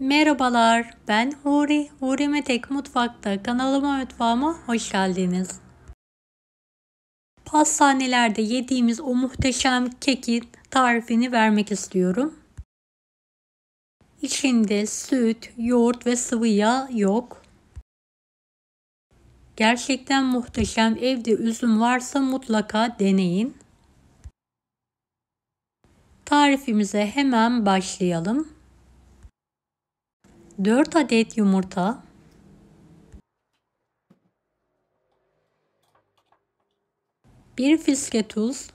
Merhabalar, ben Huri. Huri Metek Mutfak'ta mutfağıma hoş geldiniz. Pastanelerde yediğimiz o muhteşem kekin tarifini vermek istiyorum. İçinde süt, yoğurt ve sıvı yağ yok. Gerçekten muhteşem. Evde üzüm varsa mutlaka deneyin. Tarifimize hemen başlayalım. 4 adet yumurta, 1 fiske tuz.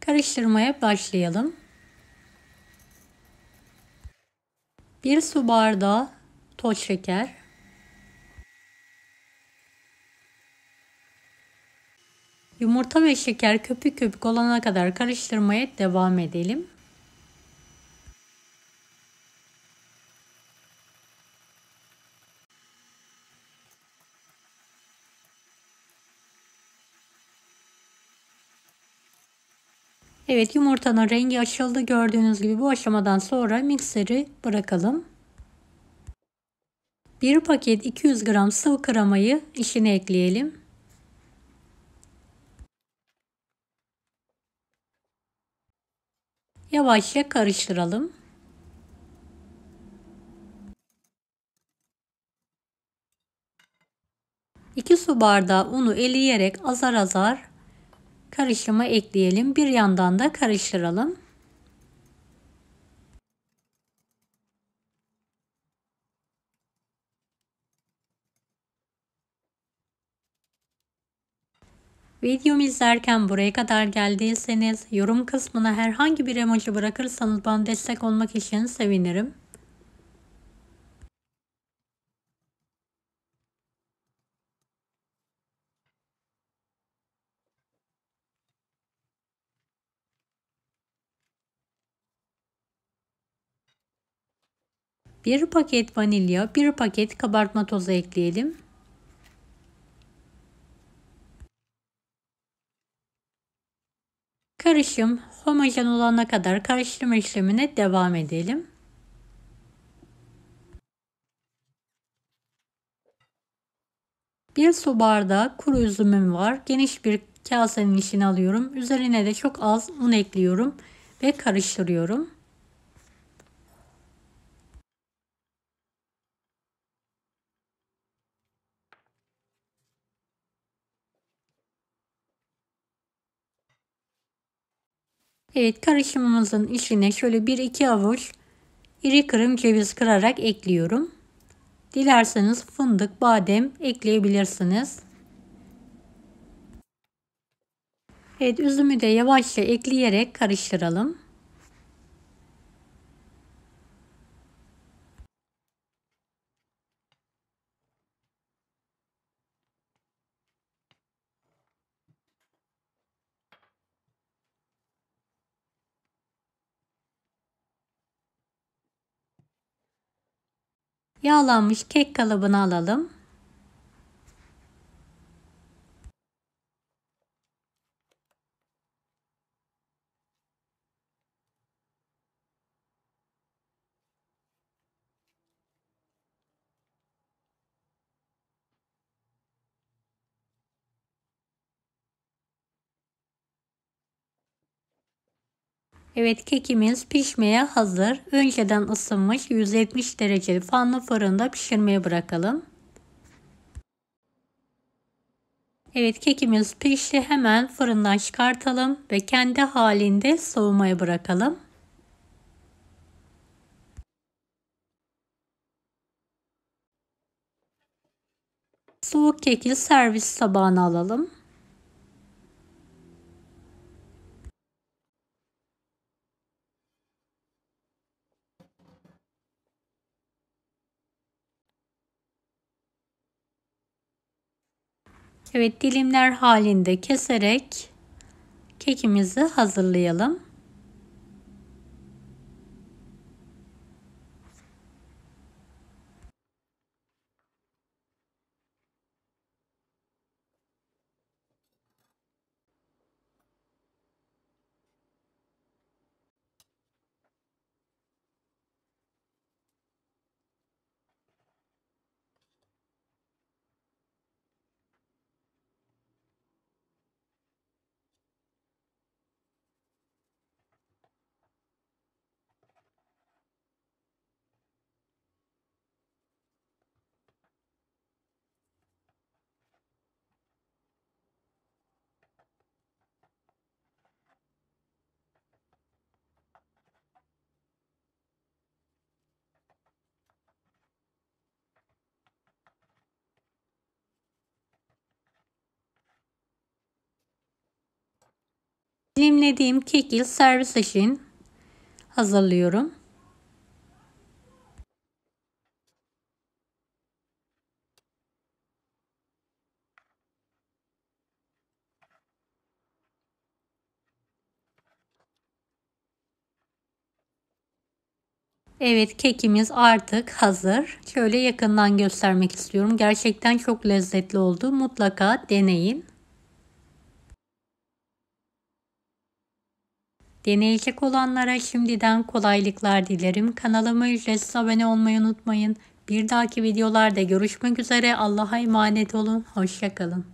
Karıştırmaya başlayalım. 1 su bardağı toz şeker, yumurta ve şeker köpük köpük olana kadar karıştırmaya devam edelim. Evet, yumurtanın rengi açıldı. Gördüğünüz gibi bu aşamadan sonra mikseri bırakalım. 1 paket 200 gram sıvı kremayı içine ekleyelim. Yavaşça karıştıralım. 2 su bardağı unu eleyerek azar azar karışıma ekleyelim. Bir yandan da karıştıralım. Videomu izlerken buraya kadar geldiyseniz yorum kısmına herhangi bir emoji bırakırsanız bana destek olmak için sevinirim. Bir paket vanilya, bir paket kabartma tozu ekleyelim. Karışım homojen olana kadar karıştırma işlemine devam edelim. Bir su bardağı kuru üzümüm var. Geniş bir kasenin içine alıyorum. Üzerine de çok az un ekliyorum ve karıştırıyorum. Evet, karışımımızın içine şöyle 1-2 avuç iri kırım ceviz kırarak ekliyorum. Dilerseniz fındık, badem ekleyebilirsiniz. Evet, üzümü de yavaşça ekleyerek karıştıralım. Yağlanmış kek kalıbını alalım. Evet, kekimiz pişmeye hazır. Önceden ısınmış 170 dereceli fanlı fırında pişirmeye bırakalım. Evet, kekimiz pişti. Hemen fırından çıkartalım ve kendi halinde soğumaya bırakalım. Soğuk keki servis tabağına alalım. Evet, dilimler halinde keserek kekimizi hazırlayalım. Dilimlediğim keki servis için hazırlıyorum. Evet, kekimiz artık hazır. Şöyle yakından göstermek istiyorum. Gerçekten çok lezzetli oldu. Mutlaka deneyin. Deneyecek olanlara şimdiden kolaylıklar dilerim. Kanalıma ücretsiz abone olmayı unutmayın. Bir dahaki videolarda görüşmek üzere. Allah'a emanet olun. Hoşça kalın.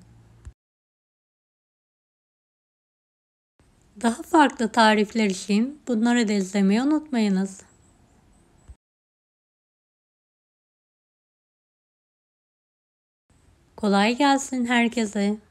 Daha farklı tarifler için bunları da izlemeyi unutmayınız. Kolay gelsin herkese.